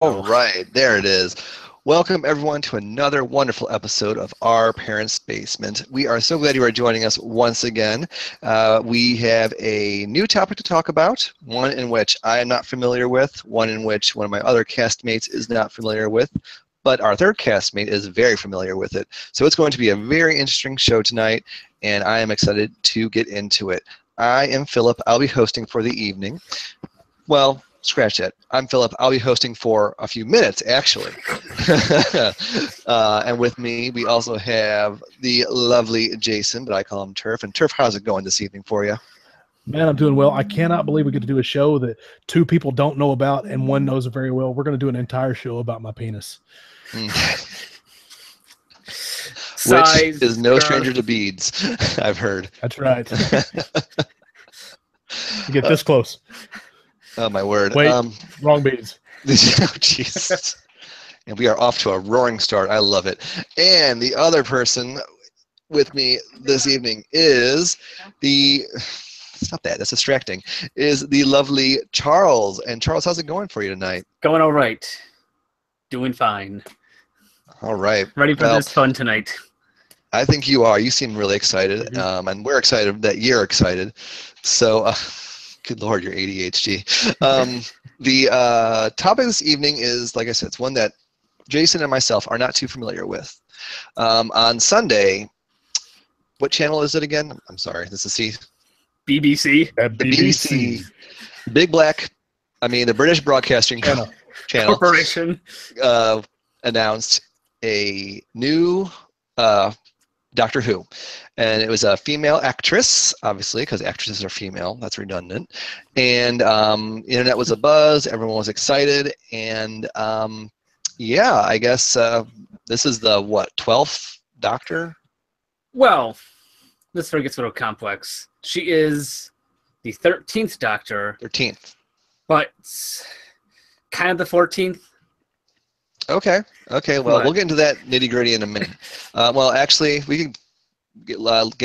All right, there it is. Welcome everyone to another wonderful episode of Our Parents' Basement. We are so glad you are joining us once again. We have a new topic to talk about, one in which I am not familiar with, one in which one of my other castmates is not familiar with, but our third castmate is very familiar with it. So it's going to be a very interesting show tonight, and I am excited to get into it. I am Philip. I'll be hosting for the evening. Well, scratch that. I'm Philip. I'll be hosting for a few minutes, actually. And with me, we also have the lovely Jason, but I call him Turf. And Turf, how's it going this evening for you? Man, I'm doing well. I cannot believe we get to do a show that two people don't know about and one knows it very well. We're going to do an entire show about my penis. Which is no stranger to beads, I've heard. That's right. You get this close. Oh, my word. Wait, wrong beads. Oh, jeez. And we are off to a roaring start. I love it. And the other person with me this evening is stop that, that's distracting, is the lovely Charles. And Charles, how's it going for you tonight? Going all right. Doing fine. All right. Ready for this fun tonight. I think you are. You seem really excited. And we're excited that you're excited. So, good Lord, you're ADHD. The topic this evening is, like I said, it's one that Jason and myself are not too familiar with. On Sunday, what channel is it again? I'm sorry, this is BBC. The BBC. Big Black, the British Broadcasting Channel Corporation announced a new Doctor Who. And it was a female actress, obviously, because actresses are female. That's redundant. And the internet was abuzz. Everyone was excited. And yeah, I guess this is the, 12th Doctor? Well, this story gets a little complex. She is the 13th Doctor. 13th. But kind of the 14th. Okay. Well, we'll get into that nitty-gritty in a minute. Well, actually, we can get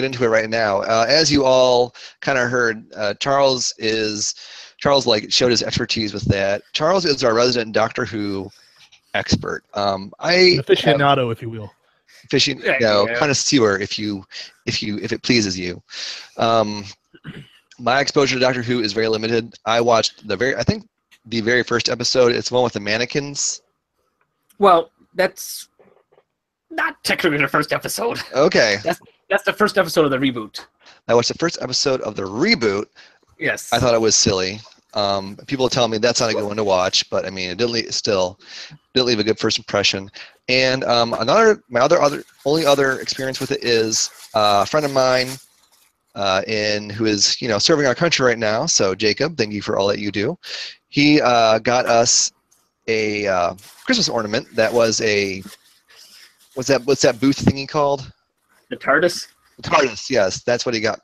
into it right now. As you all kind of heard, Charles showed his expertise with that. Charles is our resident Doctor Who expert. Aficionado, if you will. Connoisseur, if it pleases you. My exposure to Doctor Who is very limited. I watched the very first episode. It's the one with the mannequins. Well, that's not technically the first episode. Okay. That's the first episode of the reboot. I watched the first episode of the reboot. Yes. I thought it was silly. People tell me that's not a good one to watch, but it didn't leave a good first impression. And my only other experience with it is a friend of mine who is serving our country right now. So Jacob, thank you for all that you do. He got us a Christmas ornament that was what's that booth thingy called? The TARDIS? The TARDIS, yes, that's what he got.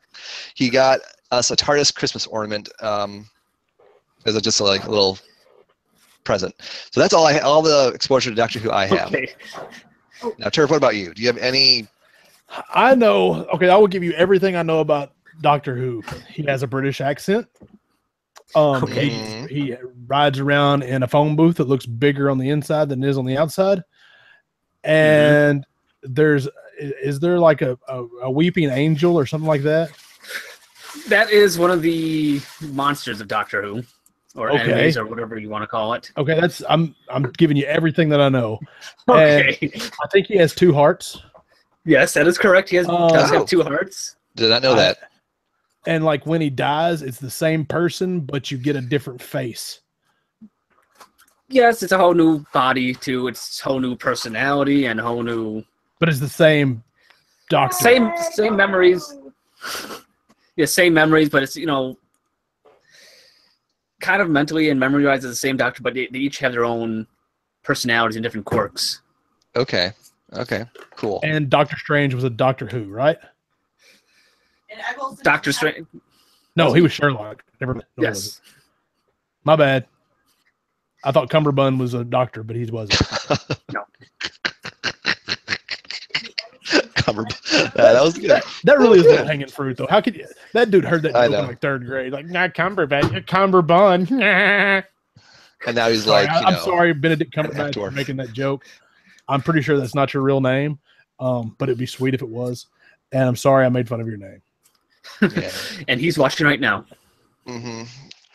He got us a TARDIS Christmas ornament as just a little present. So that's all the exposure to Doctor Who I have. Okay. Now, Turf, what about you? Do you have any? I know. Okay, I will give you everything I know about Doctor Who. He has a British accent. He rides around in a phone booth that looks bigger on the inside than it is on the outside. And is there like a weeping angel or something like that? That is one of the monsters of Doctor Who, or enemies, or whatever you want to call it. Okay, I'm giving you everything that I know. Okay. And I think he has 2 hearts. Yes, that is correct. He does have 2 hearts. Did not know that. And like when he dies, it's the same person, but you get a different face. Yes, it's a whole new body too. It's a whole new personality and a whole new. But it's the same Doctor. Same memories. Yeah, same memories, but it's kind of mentally and memory-wise it's the same Doctor, but they each have their own personalities and different quirks. Okay, cool. And Doctor Strange was a Doctor Who, right? Doctor Strange. No, he was Sherlock. Yes. My bad. I thought Cumberbund was a doctor, but he wasn't. No. Cumberbund. That was good. That really is hanging fruit, though. How could you? That dude heard that joke in like 3rd grade. Like, not Cumberbund, Cumberbund. And now he's Sorry, like, I'm sorry, Benedict Cumberbatch, for dwarf. making that joke. I'm pretty sure that's not your real name, but it'd be sweet if it was. And I'm sorry I made fun of your name. Yeah. And he's watching right now. Mm-hmm.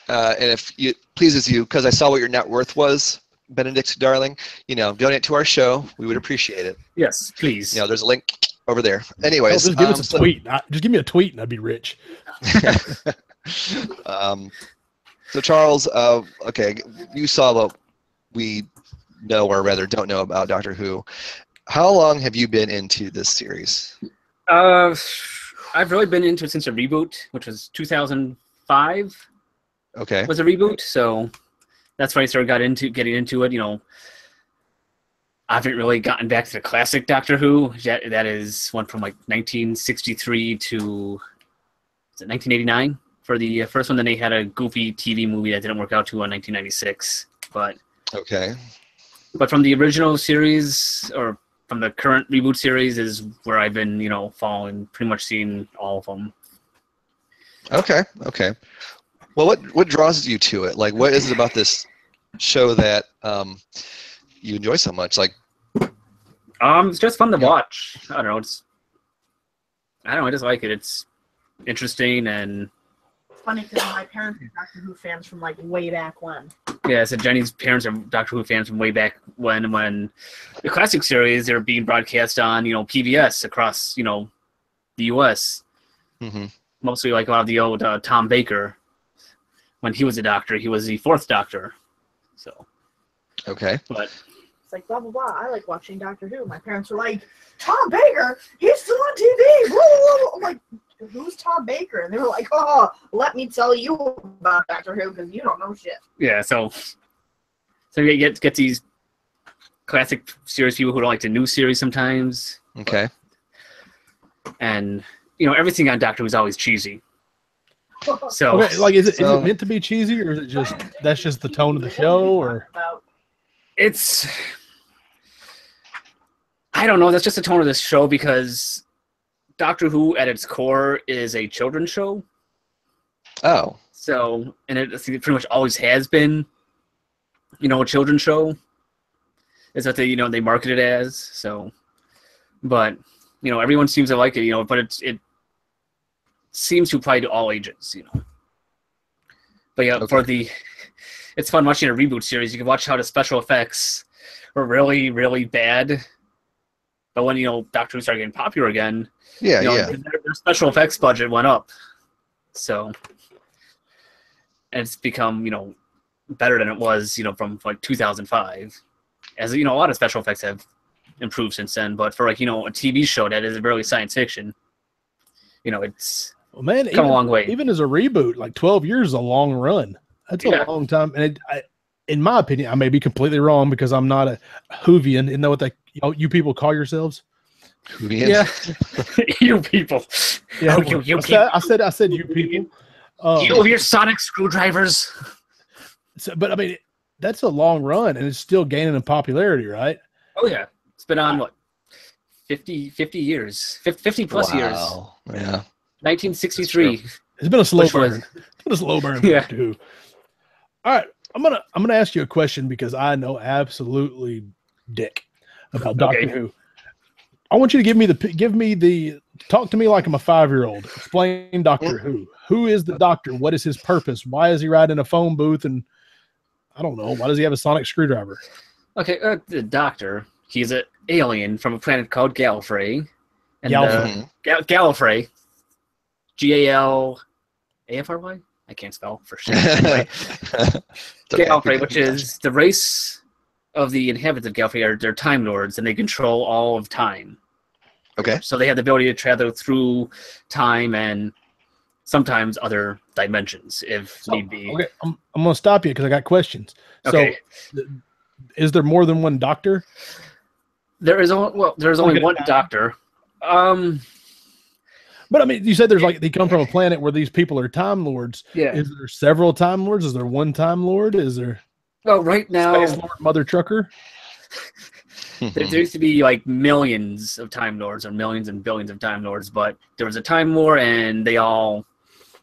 And if it pleases you, because I saw what your net worth was, Benedict, darling, donate to our show. We would appreciate it. Yes, please. There's a link over there. Anyways, just give us a tweet. Just give me a tweet and I'd be rich. So Charles, okay, you saw what we know, or rather don't know about Doctor Who. How long have you been into this series? I've really been into it since a reboot, which was 2005. Okay. Was a reboot, so that's when I started getting into it. I haven't really gotten back to the classic Doctor Who. That is one from like 1963 to 1989 for the first one. Then they had a goofy TV movie that didn't work out to in 1996. But from the original series, or from the current reboot series, is where I've been, following, pretty much seeing all of them. Okay. Well, what draws you to it? Like, what is it about this show that you enjoy so much? Like, it's just fun to watch. I don't know. I just like it. It's interesting and funny because my parents are Doctor Who fans from like way back when. Yeah, so Jenny's parents are Doctor Who fans from way back when the classic series, they were being broadcast on, PBS across, the U.S. Mm-hmm. Mostly like a lot of the old Tom Baker. When he was a doctor, he was the fourth Doctor. So. Okay. But. It's like blah blah blah. I like watching Doctor Who. My parents were like, Tom Baker, he's still on TV. Blah, blah, blah. I'm like, who's Tom Baker? And they were like, oh, let me tell you about Doctor Who because you don't know shit. Yeah, so you get these classic series people who don't like the new series sometimes. Okay. And everything on Doctor Who is always cheesy. So okay, like is it meant to be cheesy, or is it just that's just the tone of the show, or it's I don't know, that's just the tone of this show, because Doctor Who at its core is a children's show. Oh. So, and it pretty much always has been, a children's show. Is what they market it as. So, but everyone seems to like it. But it seems to apply to all ages. But yeah, okay. it's fun watching a reboot series. You can watch how the special effects were really, really bad. But when Doctor Who started getting popular again, their special effects budget went up. So, and it's become better than it was from like 2005. As a lot of special effects have improved since then. But for a TV show that is really science fiction, it's come a long way. Even as a reboot, like 12 years is a long run. That's a long time. And in my opinion, I may be completely wrong because I'm not a Whovian. Isn't that what you people call yourselves? Whovians? Yeah. You people. Yeah, I said you people. You with your sonic screwdrivers. So, but I mean, that's a long run, and it's still gaining in popularity, right? Oh yeah, it's been on what 50 years, 50 plus years. Yeah. 1963. It's been a slow burn. It's been a slow burn. Yeah. Too. All right, I'm gonna ask you a question because I know absolutely dick about Doctor Who. I want you to give me the talk to me like I'm a 5-year-old. Explain Doctor Who. Who is the Doctor? What is his purpose? Why is he riding a phone booth? And I don't know. Why does he have a sonic screwdriver? Okay, the Doctor. He's an alien from a planet called Gallifrey. And Gallifrey. G-A-L-A-F-R-Y? I can't spell for sure. Anyway, Gallifrey, which is the race of the inhabitants of Gallifrey, they're Time Lords, and they control all of time. Okay. So they have the ability to travel through time and sometimes other dimensions, if need be. Okay, I'm going to stop you because I got questions. Okay. So, is there more than one Doctor? There's only one Doctor. But I mean, you said they come from a planet where these people are Time Lords. Yeah. Is there several Time Lords? Is there one Time Lord? Is there? Well, right now, Space Lord, Mother Trucker. there used to be like millions of Time Lords, or millions and billions of Time Lords, but there was a Time War, and they all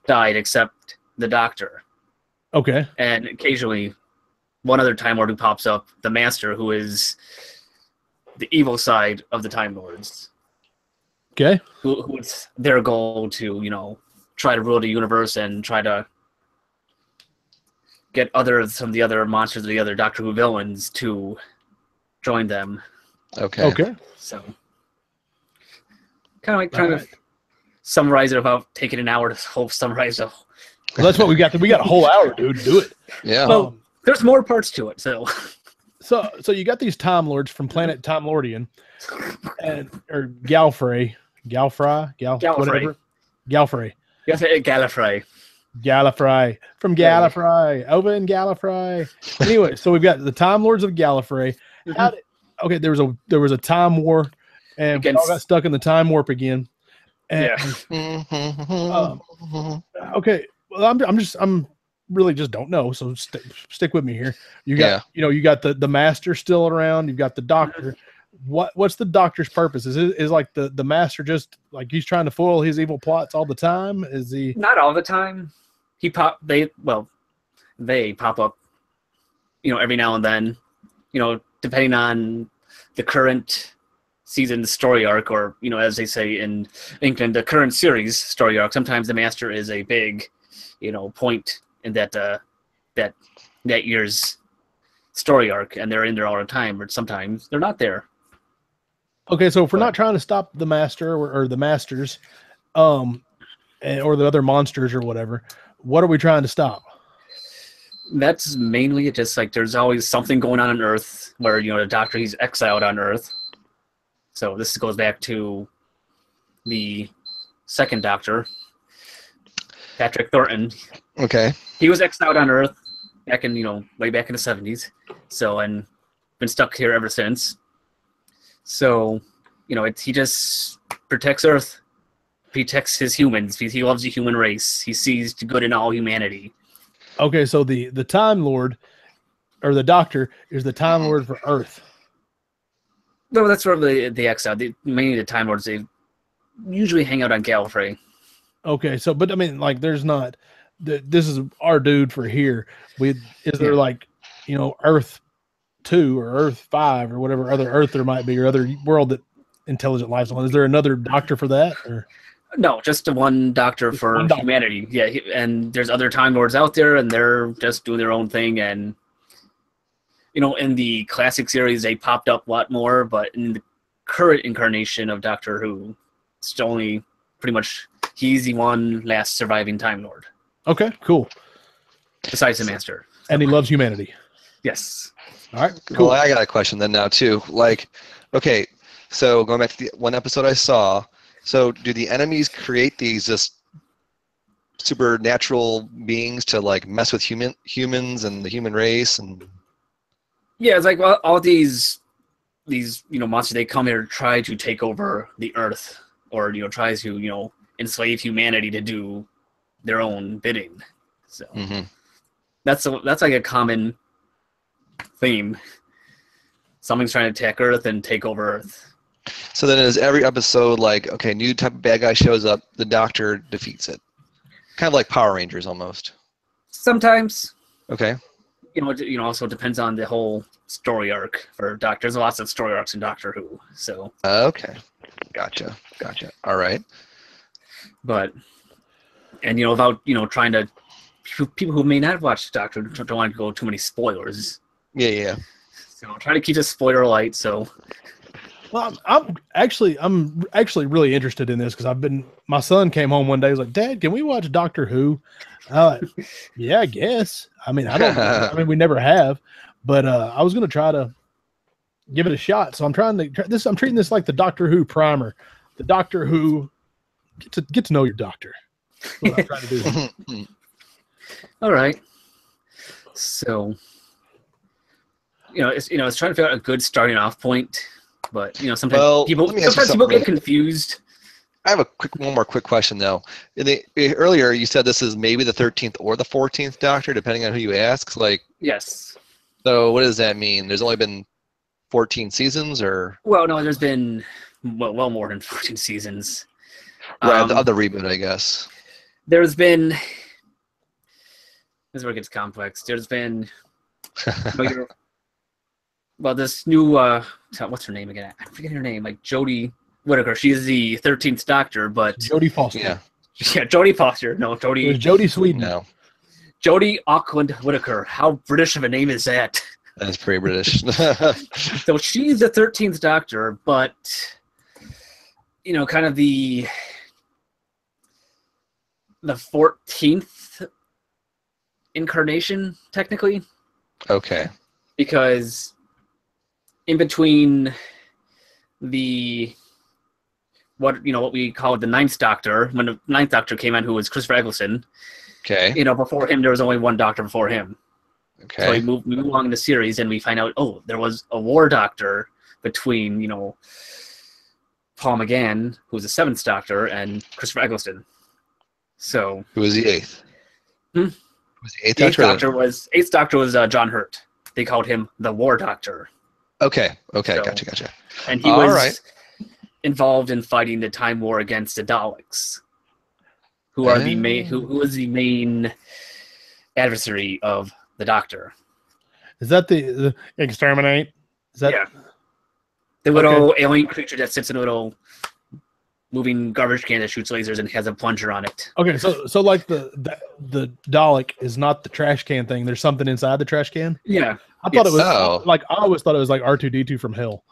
died except the Doctor. Okay. And occasionally one other Time Lord who pops up, the Master, who is the evil side of the Time Lords. Okay. Who it's their goal to, try to rule the universe and try to get some of the other monsters, the other Doctor Who villains to join them. Okay. So, kind of like trying to summarize it without taking an hour to summarize it. Well, that's what we got. We got a whole hour, dude, to do it. Yeah. Well, there's more parts to it, so. So you got these Time Lords from planet Time Lordian, or Gallifrey, whatever. Gallifrey. You have to say Gallifrey. Gallifrey. From Gallifrey. Over in Gallifrey. Anyway, so we've got the Time Lords of Gallifrey. Okay, there was a time war, and we all got stuck in the time warp again. And, okay, well, I'm really just don't know. So stick with me here. You got you got the Master still around. You've got the Doctor. What's the Doctor's purpose? Is like the Master just like he's trying to foil his evil plots all the time? Is he not all the time? They pop up, every now and then, depending on the current season's story arc, or as they say in England, the current series story arc. Sometimes the Master is a big, point in that year's story arc, and they're in there all the time, or sometimes they're not there. Okay, so if we're not trying to stop the Master or the Masters, or the other monsters or whatever, what are we trying to stop? That's mainly just like there's always something going on Earth where the Doctor, he's exiled on Earth. So this goes back to the second Doctor, Patrick Thornton. Okay. He was exiled on Earth back in way back in the 70s. So and been stuck here ever since. So he just protects Earth. Protects his humans. He loves the human race. He sees the good in all humanity. Okay, so the Time Lord, or the Doctor, is the Time Lord for Earth. No, that's sort of the exile. Mainly the Time Lords, they usually hang out on Gallifrey. Okay, so but I mean, like, there's not. This is our dude for here. Is there like, Earth 2 or Earth 5 or whatever other Earth there might be, or other world that intelligent life's on? Is there another Doctor for that, or? No, just the one Doctor for humanity. Yeah, and there's other Time Lords out there, and they're just doing their own thing. And in the classic series, they popped up a lot more, but in the current incarnation of Doctor Who, it's only pretty much he's the one last surviving Time Lord. Okay, cool. Besides the Master, and he loves humanity. Yes. All right, cool. Well, I got a question then now too. Like, okay, so going back to the one episode I saw. So do the enemies create these just supernatural beings to like mess with humans and the human race? And yeah, it's like all these monsters, they come here to try to take over the Earth, or try to enslave humanity to do their own bidding. So that's like a common theme. Something's trying to attack Earth and take over Earth. So then is every episode like, okay, new type of bad guy shows up, the Doctor defeats it? Kind of like Power Rangers almost. Sometimes. Okay. Also depends on the whole story arc for Doctor. There's lots of story arcs in Doctor Who, so. Okay. Gotcha. All right. But, and without, trying to, people who may not have watched Doctor don't want to go too many spoilers. Yeah. So try to keep it spoiler light, so. Well, I'm actually really interested in this because my son came home one day. He was like, "Dad, can we watch Doctor Who?" Yeah, I guess. I mean, we never have, but I was going to try to give it a shot. So I'm treating this like the Doctor Who primer. The Doctor Who, get to know your doctor. That's what I'm trying to do. All right. So, it's trying to figure out a good starting off point. But sometimes people get confused. I have one more quick question though. Earlier you said this is maybe the 13th or the 14th Doctor, depending on who you ask. Like, yes. So what does that mean? There's only been 14 seasons, or? Well, no, there's been well more than 14 seasons. Right, of the reboot, I guess. There's been. This is where it gets complex. There's been Well, this new what's her name again? I forget her name. Like Jodie Whittaker. She's the 13th Doctor, but Jodie Foster. Yeah. Yeah, Jodie Foster. No, It was Jodie. Jodie Sweden. No, Jodie Auckland Whittaker. How British of a name is that? that's pretty British. So she's the 13th Doctor, but kind of the 14th incarnation, technically. Okay. Because in between what we call the Ninth Doctor, when the Ninth Doctor came in, who was Christopher Eccleston. Okay. Before him, there was only one Doctor before him. Okay. So we move along in the series, and we find out, there was a War Doctor between, Paul McGann, who was the 7th Doctor, and Christopher Eccleston. So Who was the 8th? Hmm? Who was the 8th the Doctor? 8th Doctor was John Hurt. They called him the War Doctor. Okay. So- Gotcha. And he All was right. involved in fighting the Time War against the Daleks, who are the main who is the main adversary of the Doctor. Is that the exterminate? Is that The little alien creature that sits in a little moving garbage can that shoots lasers and has a plunger on it. okay? So like the Dalek is not the trash can thing. There's something inside the trash can. Yeah. I thought it was Oh. like I always thought it was like R2D2 from Hell.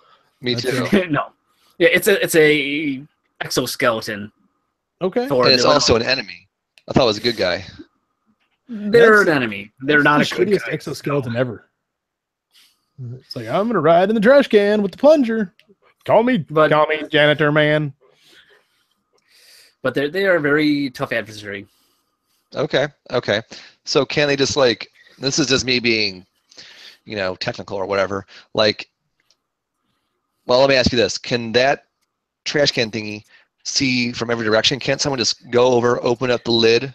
Me That's too. No. Yeah, it's a exoskeleton. Okay. For And it's the- also an enemy. I thought it was a good guy. They're That's- an enemy. They're not That's a the good shittiest guy. exoskeleton ever. It's like I'm gonna ride in the trash can with the plunger. Call me janitor man. But they are a very tough adversary. Okay. So can they just this is just me being, technical or whatever. Well, let me ask you this: can that trash can thingy see from every direction? Can't someone just go over, open up the lid,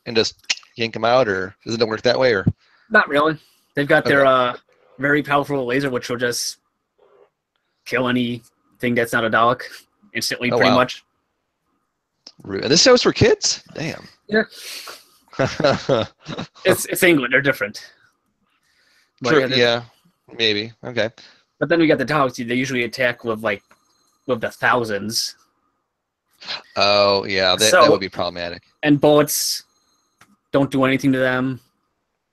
and just yank them out, or does it not work that way? Or Not really. They've got their very powerful laser, which will just kill anything that's not a Dalek instantly, pretty wow. much. And this show's for kids? Damn. Yeah. It's England. They're different. But Sure, yeah, maybe. Okay. But then we got the Daleks. They usually attack with the thousands. Oh yeah, that would be problematic. And bullets don't do anything to them.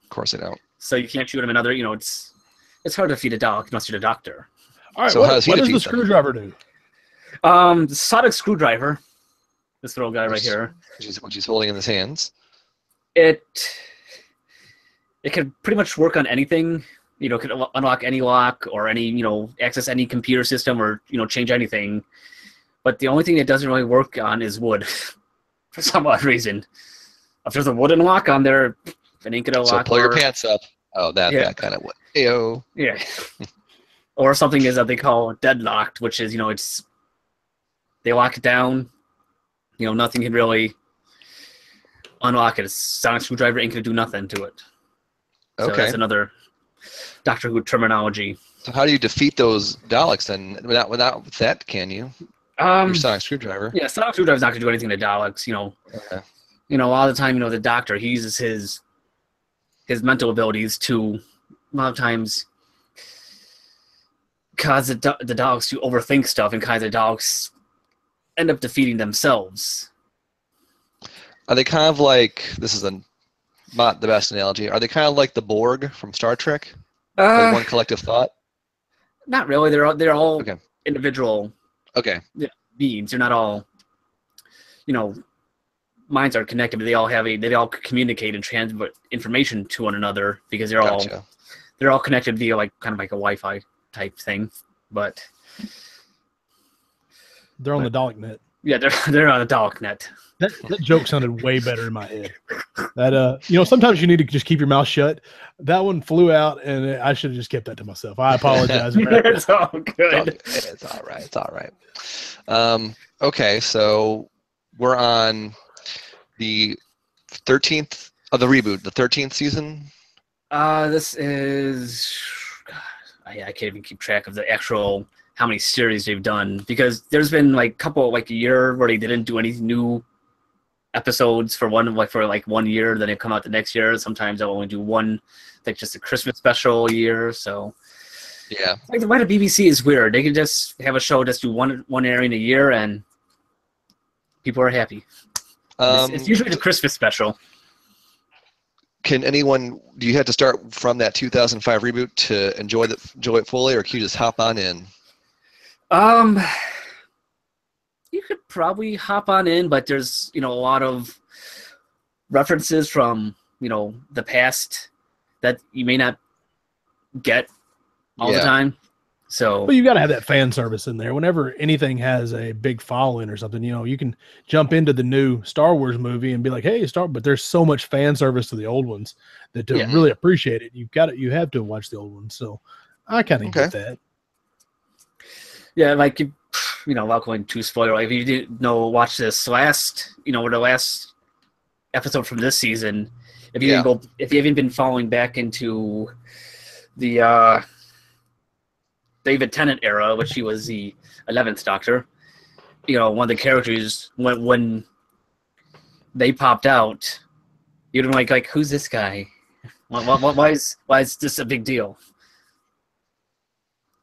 Of course they don't. So you can't shoot them another. It's hard to defeat a Dalek unless you're the Doctor. All right. So how does he what does defeat the them? screwdriver do? The sonic screwdriver. This little guy right here. Which he's holding in his hands. It can pretty much work on anything. Can unlock any lock or any, access any computer system or, change anything. But the only thing it doesn't really work on is wood for some odd reason. If there's a wooden lock on there, it ain't gonna So lock. pull your pants up. Oh, that kind of wood. Ayo. Yeah. Or something is that they call deadlocked, which is, they lock it down. Nothing can really unlock it. A sonic screwdriver ain't gonna do nothing to it. So Okay. that's another Doctor Who terminology. So how do you defeat those Daleks then? Without that, can you? Your sonic screwdriver. Yeah, sonic screwdriver's not gonna do anything to Daleks. Okay. A lot of the time, the Doctor, he uses his mental abilities to a lot of times cause the Daleks to overthink stuff and cause the Daleks end up defeating themselves. Are they kind of like, this is not the best analogy, are they kind of like the Borg from Star Trek? Like one collective thought? Not really. They're all Okay. individual Okay. beings. They're not all, minds are connected, but they all communicate and transmit information to one another because they're all connected via kind of like a Wi-Fi type thing. But They're on the Dalek net. yeah, they're on a Dalek net. That joke sounded way better in my head. That sometimes you need to just keep your mouth shut. That one flew out, and I should have just kept that to myself. I apologize. It's all good. It's all right. It's all right. Okay, so we're on the 13th of the reboot, the 13th season. This is. God, I can't even keep track of the actual how many series they've done because there's been a couple a year where they didn't do any new episodes for one 1 year, then they come out the next year. Sometimes they'll only do one, like just a Christmas special a year. So yeah, like the BBC is weird. They can just have a show, just do one airing a year, and people are happy. It's usually the Christmas special. Do you have to start from that 2005 reboot to enjoy it fully, or can you just hop on in? You could probably hop on in, but there's a lot of references from the past that you may not get all the time. So, but you got to have that fan service in there. Whenever anything has a big following or something, you can jump into the new Star Wars movie and be like, "Hey, but there's so much fan service to the old ones that to really appreciate it, you have to watch the old ones." So, I kind of get that. Yeah, like without going too spoiler, like if you didn't watch this last, the last episode from this season, if you haven't been following back into the David Tennant era, which he was the 11th Doctor, one of the characters when they popped out, you'd be like who's this guy? Why is this a big deal?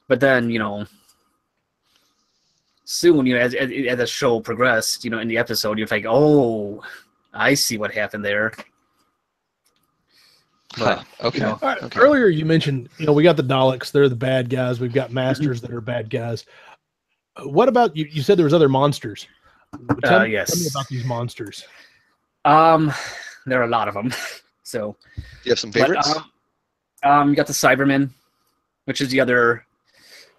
But then soon, as the show progressed, in the episode, you're like, oh, I see what happened there. But, okay. All right. Okay. Earlier you mentioned, we got the Daleks, they're the bad guys. We've got Masters that are bad guys. What about you? You said there was other monsters. Tell me about these monsters. There are a lot of them. So, do you have some favorites? You got the Cybermen, which is the other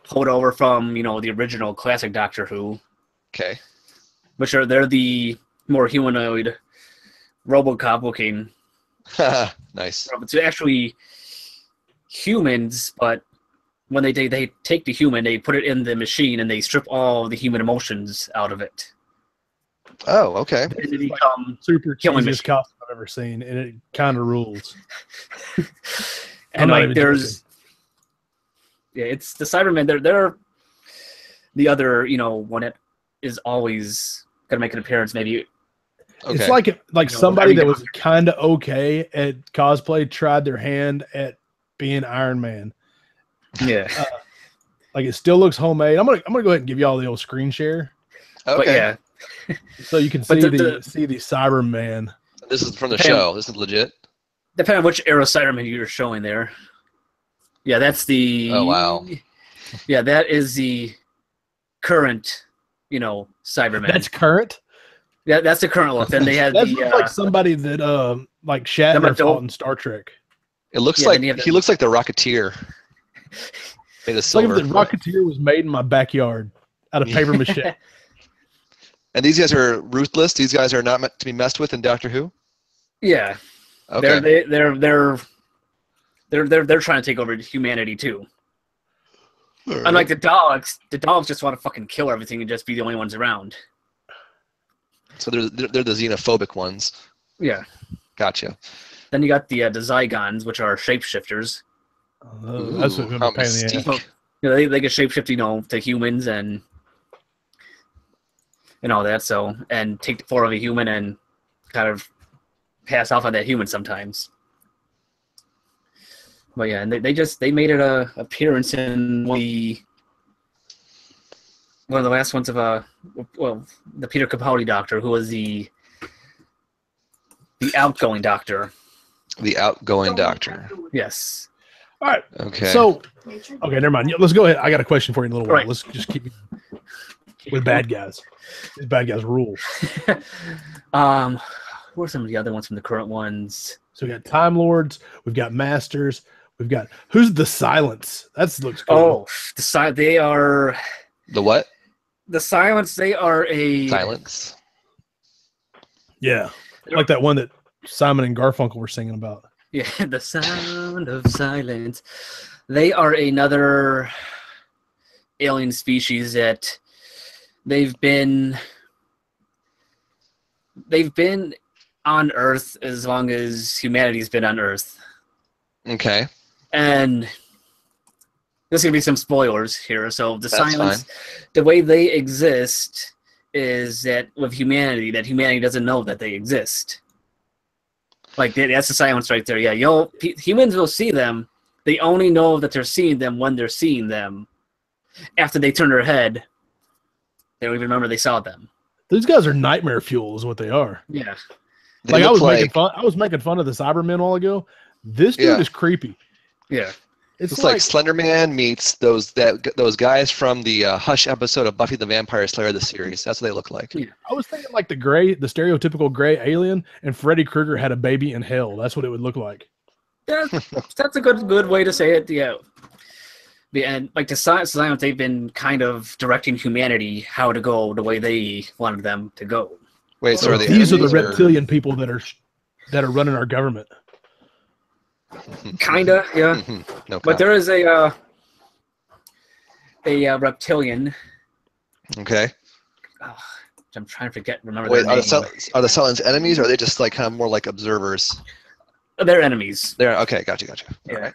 holdover from the original classic Doctor Who. Okay. They're the more humanoid, RoboCop looking. Nice. It's actually humans, but when they take the human, they put it in the machine and they strip all the human emotions out of it. Oh, okay. And they become super cheesiest costume I've ever seen, and it kind of rules. And there's it's the Cybermen. They're the other one that is always gonna make an appearance. Maybe it's like somebody that was kind of okay at cosplay tried their hand at being Iron Man. Yeah, like it still looks homemade. I'm gonna go ahead and give y'all the old screen share. Okay. But yeah. So you can see the Cyberman. This is from the show. This is legit. Depending on which era Cyberman you're showing there. Yeah, that's the. Oh wow. Yeah, that is the current, Cyberman. That's current. Yeah, that's the current look. Then they had that looks like somebody that like Shatner fought in Star Trek. It looks like he looks like the Rocketeer. Made of silver. Like if the Rocketeer was made in my backyard out of paper mache. And these guys are ruthless. These guys are not meant to be messed with in Doctor Who. Yeah. Okay. They're trying to take over humanity too. Right. Unlike the Daleks just want to fucking kill everything and just be the only ones around. So they're the xenophobic ones. Yeah. Gotcha. Then you got the Zygons, which are shapeshifters. That's what I'm pain in the ass. They get shapeshift, to humans and all that. So and take the form of a human and kind of pass off on that human sometimes. But yeah, and they made it a appearance in one of the last ones of the Peter Capaldi Doctor, who was the outgoing Doctor. The outgoing Doctor. Yes. All right. Okay. So, okay, never mind. Let's go ahead. I got a question for you in a little while. Right. Let's just keep with bad guys. These bad guys rule. Who are some of the other ones from the current ones? So we got Time Lords. We've got Masters. We've got who's the Silence? That looks cool. Oh, they are the what? The Silence. They are a Silence. Yeah, like that one that Simon and Garfunkel were singing about. Yeah, the sound of silence. They are another alien species that they've been on Earth as long as humanity's been on Earth. Okay. And there's going to be some spoilers here. So the That's Silence, fine. the way they exist is that with humanity, that humanity doesn't know that they exist. Like that's the silence right there. Yeah, humans will see them. They only know that they're seeing them when they're seeing them. After they turn their head, they don't even remember they saw them. These guys are nightmare fuel, is what they are. Yeah. Like I was making fun of the Cybermen a while ago. This dude is creepy. Yeah. It's like Slender Man meets those guys from the Hush episode of Buffy the Vampire Slayer, the series. That's what they look like. Yeah. I was thinking like the stereotypical gray alien, and Freddy Krueger had a baby in hell. That's what it would look like. Yeah, that's a good way to say it. Yeah. And like the science, they've been kind of directing humanity how to go the way they wanted them to go. Wait, so these are the reptilian people that are running our government. Kinda, yeah. No, but there is a reptilian. Okay. I'm trying to remember. Wait, their name. Are the Cylons enemies, or are they just like kind of more like observers? They're enemies. They're okay. Gotcha. Yeah.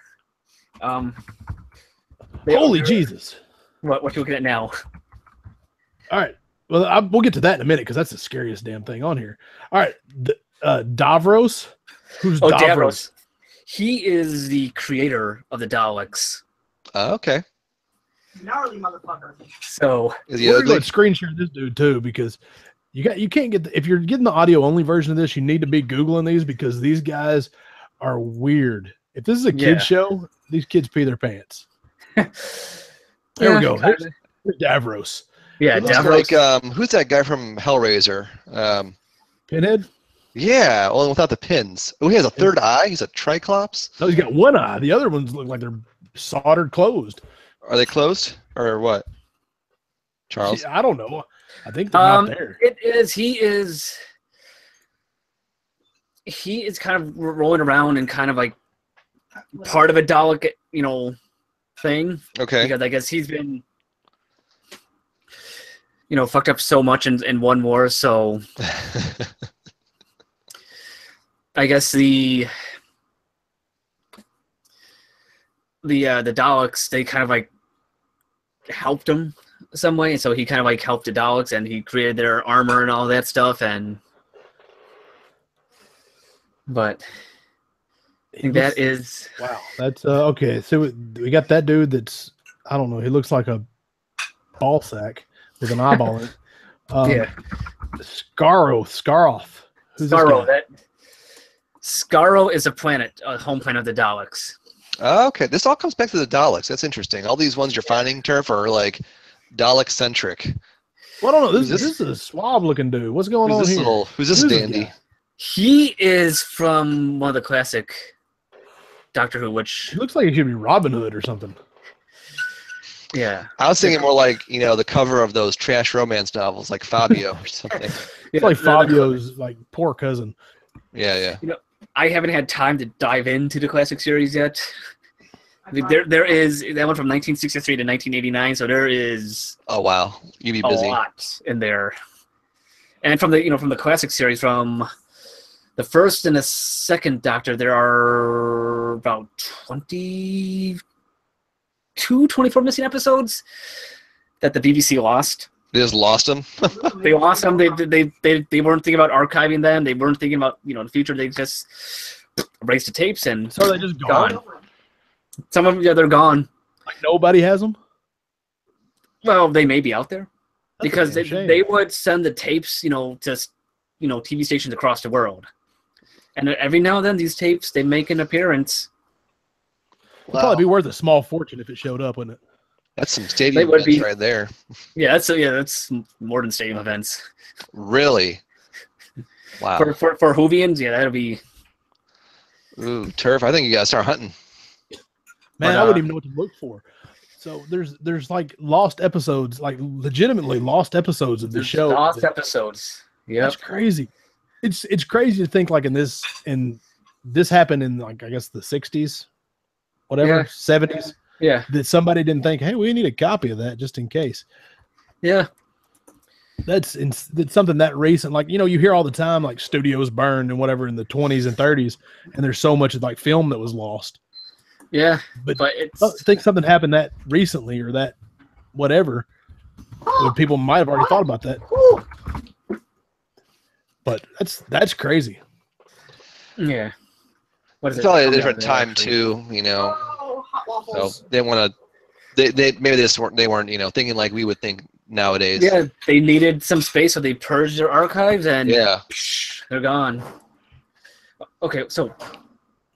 Right. Holy Jesus! What you looking at now? All right. Well, we'll get to that in a minute because that's the scariest damn thing on here. All right, Davros. Who's Davros? He is the creator of the Daleks. Okay. Gnarly motherfucker. So we're going to screen share this dude too, because you can't get if you're getting the audio only version of this, you need to be Googling these because these guys are weird. If this is a kid show, these kids pee their pants. There we go. Here's Davros. Yeah, Davros. Like who's that guy from Hellraiser? Pinhead. Yeah, only without the pins. Oh, he has a third eye. He's a Triclops. No, he's got one eye. The other ones look like they're soldered closed. Are they closed or what? Charles? I don't know. I think they're not there. It is. He is kind of rolling around and kind of like part of a Dalek, thing. Okay. Because I guess he's been, fucked up so much in one war. So I guess the Daleks, they kind of like helped him some way, and so he kind of like helped the Daleks, and he created their armor and all that stuff. But I think that is wow. That's okay. So we got that dude. That's I don't know. He looks like a ball sack with an eyeball in it. Yeah. Scaroth. Who's Scarrow? Scarrow is a planet, a home planet of the Daleks. Okay, this all comes back to the Daleks. That's interesting. All these ones you're finding, Turf, are like Dalek-centric. Well, I don't know. This is a suave-looking dude. What's going on here? Who's this dandy? He is from one of the classic Doctor Who, which... He looks like he should be Robin Hood or something. Yeah. I was thinking more like, the cover of those trash romance novels, like Fabio or something. It's like Fabio's like poor cousin. Yeah. I haven't had time to dive into the classic series yet. There is that one from 1963 to 1989, so there is oh wow, you'd be busy. A lot in there. And from the classic series, from the first and the second Doctor, there are about 24 missing episodes that the BBC lost. They just lost them. They lost them. They weren't thinking about archiving them. They weren't thinking about the future. They just erased the tapes and so they just gone. Some of them, they're gone. Like nobody has them. Well, they may be out there. That's because they would send the tapes, to TV stations across the world, and every now and then these tapes they make an appearance. It'd probably be worth a small fortune if it showed up, wouldn't it? That's some stadium events right there. Yeah, that's more than stadium events. Really? Wow. For Whovians, yeah, that'll be. Ooh, Turf! I think you gotta start hunting. Man, I wouldn't even know what to look for. So there's like lost episodes, like legitimately lost episodes of the show. Lost episodes. Yeah, that's crazy. It's crazy to think like this happened in like I guess the 60s, whatever, 70s. Yeah, that somebody didn't think, hey, we need a copy of that just in case. Yeah, that's something that recent. Like you hear all the time like studios burned and whatever in the 20s and 30s, and there's so much like film that was lost. Yeah, but I think something happened that recently or that whatever. People might have already thought about that. But that's crazy. Yeah. What is It's it? probably a Coming out different of that, time actually. too, Oh, hot So waffles. they want to. Maybe they weren't thinking like we would think nowadays. Yeah, they needed some space, so they purged their archives, and Yeah. they're gone. Okay, so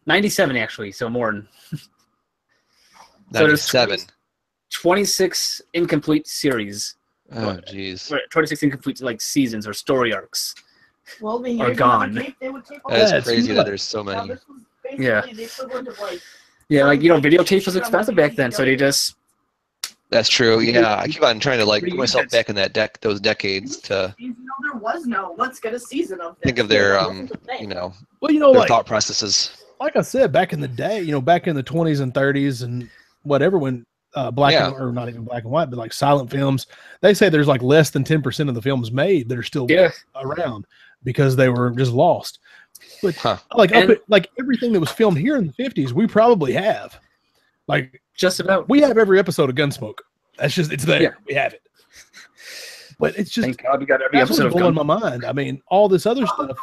97 actually, so more than. So there's 97. 26 incomplete series. Oh jeez. 26 incomplete seasons or story arcs. Well, then Are here's gone. another tape they would tape all That's Yeah, it's crazy that nuts. there's so Now, many. this was basically Yeah. the equivalent of Yeah, videotape was expensive back then, so they just That's true. Yeah, I keep on trying to put Reuse myself it. back in those decades to there was no let's get a season of this. think of their That wasn't a thing. Well, their thought processes. like I said, back in the day, back in the 20s and 30s and whatever, when black Yeah. and, or not even black and white, but like silent films, they say there's like less than 10% of the films made that are still around because they were just lost. But like everything that was filmed here in the 50s, we probably have. Like just about. we have every episode of Gunsmoke. That's just it's there. Yeah. We have it. But it's just Thank God we got every that's episode what's of blowing Gun. my mind. I mean, all this other stuff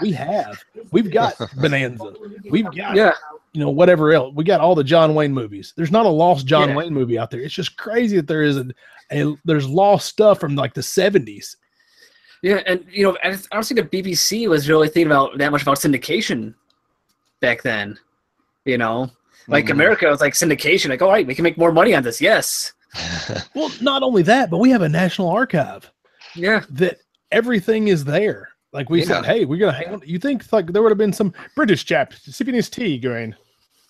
we have. We've got Bonanza. We've got Yeah. whatever else. We got all the John Wayne movies. There's not a lost John Yeah. Wayne movie out there. It's just crazy that there is there's lost stuff from like the 70s. Yeah, and I don't think the BBC was really thinking about that much about syndication back then. Like Mhm. America was like syndication, like, all right, we can make more money on this. Yes. Well, not only that, but we have a national archive Yeah. that everything is there. Like we said, hey, we're gonna hang on. You think like there would have been some British chap sipping his tea going,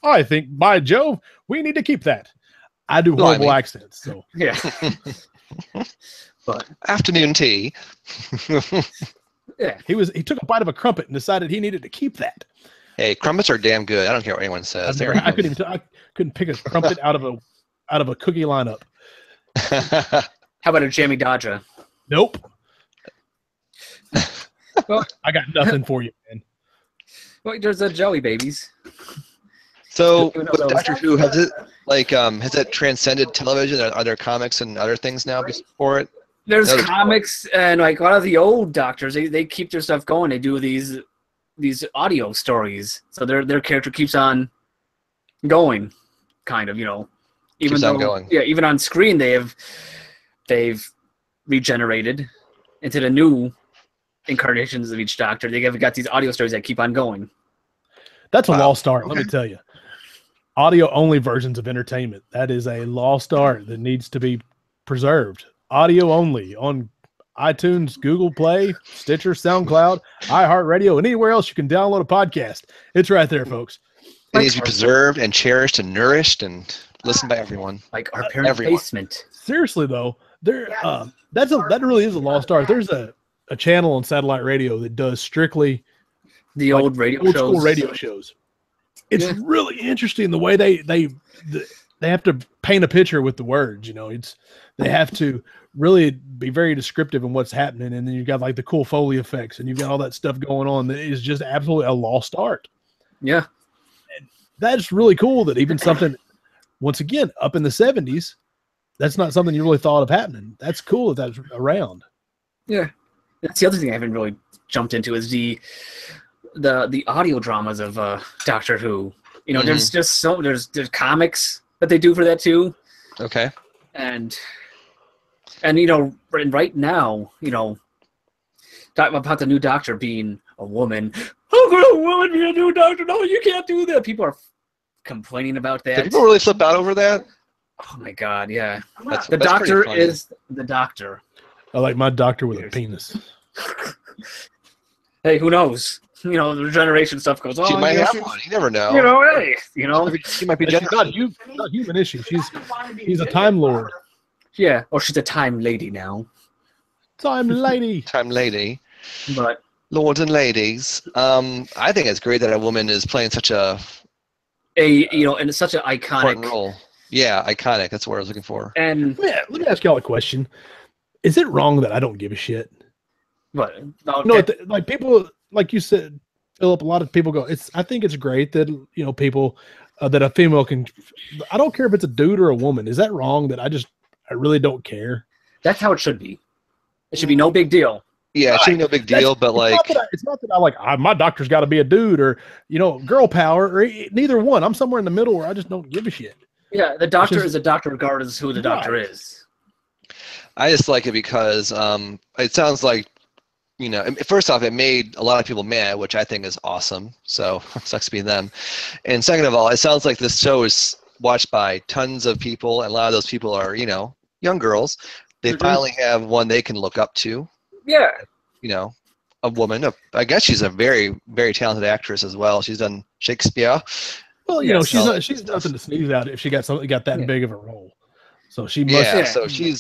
I think by Jove, we need to keep that. I do horrible accents, so Yeah. But Afternoon tea. yeah. he took a bite of a crumpet and decided he needed to keep that. Hey, crumpets are damn good. I don't care what anyone says. I couldn't pick a crumpet out of a cookie lineup. How about a Jammy Dodger? Nope. Well, I got nothing for you, man. well, there's the Jelly Babies. So Who knows with those? Doctor Who, has it transcended television? Are there comics and other things now before it? There's Another comics and like a lot of the old doctors. They keep their stuff going. They do these audio stories, so their character keeps on going, kind of. Even Keeps though on going. yeah, even on screen they've regenerated into the new incarnations of each doctor. They've got these audio stories that keep on going. That's a Wow. lost art, let me tell you. Audio only versions of entertainment. That is a lost art that needs to be preserved. Audio only on iTunes, Google Play, Stitcher, SoundCloud, iHeartRadio, and anywhere else you can download a podcast. It's right there, folks. It needs to be preserved and cherished and nourished and listened by everyone. Like our parents' everyone. basement. Seriously though, that really is a lost art. There's a channel on satellite radio that does strictly The old radio old shows. school radio shows. It's really interesting the way they have to paint a picture with the words. They have to really be very descriptive in what's happening, and then you've got like the cool Foley effects, and you've got all that stuff going on that is just absolutely a lost art. Yeah. And that's really cool that even something, once again, up in the 70s, that's not something you really thought of happening. That's cool that that's around. Yeah. That's the other thing I haven't really jumped into is the audio dramas of Doctor Who. There's just there's comics that they do for that too. Okay. And right now, talking about the new Doctor being a woman. How could a woman be a new Doctor? No, you can't do that. People are complaining about that. Did people really flip out over that? Oh my God, yeah. That's The pretty Doctor funny. is the Doctor. I like my doctor with a penis. Hey, who knows? The regeneration stuff goes on. She might have one. You never know. Hey, She might be She's gender. not human, is she? She's a Time Lord. yeah. Or she's a time lady now. Time lady. Time lady. But Lords and ladies. I think it's great that a woman is playing such a and it's such an important iconic role. Yeah, iconic. That's what I was looking for. and Let me ask y'all a question. Is it wrong that I don't give a shit? but No, like people, like you said, Philip, a lot of people go, I think it's great that, people, that a female can, I don't care if it's a dude or a woman. Is that wrong that I really don't care? that's how it should be. It should be no big deal. Yeah, it should be no big deal, but like, it's not that I like my doctor's got to be a dude or girl power or neither one. I'm somewhere in the middle where I just don't give a shit. Yeah, the doctor is a doctor regardless of who the doctor is. I just like it because it sounds like, first off, it made a lot of people mad, which I think is awesome. So sucks to be them. And second of all, it sounds like this show is watched by tons of people, and a lot of those people are, young girls. They finally have one they can look up to. Yeah. A woman. I guess she's a very, very talented actress as well. She's done Shakespeare. Well, she's nothing to sneeze at if she got that big of a role. So she must. Yeah. So she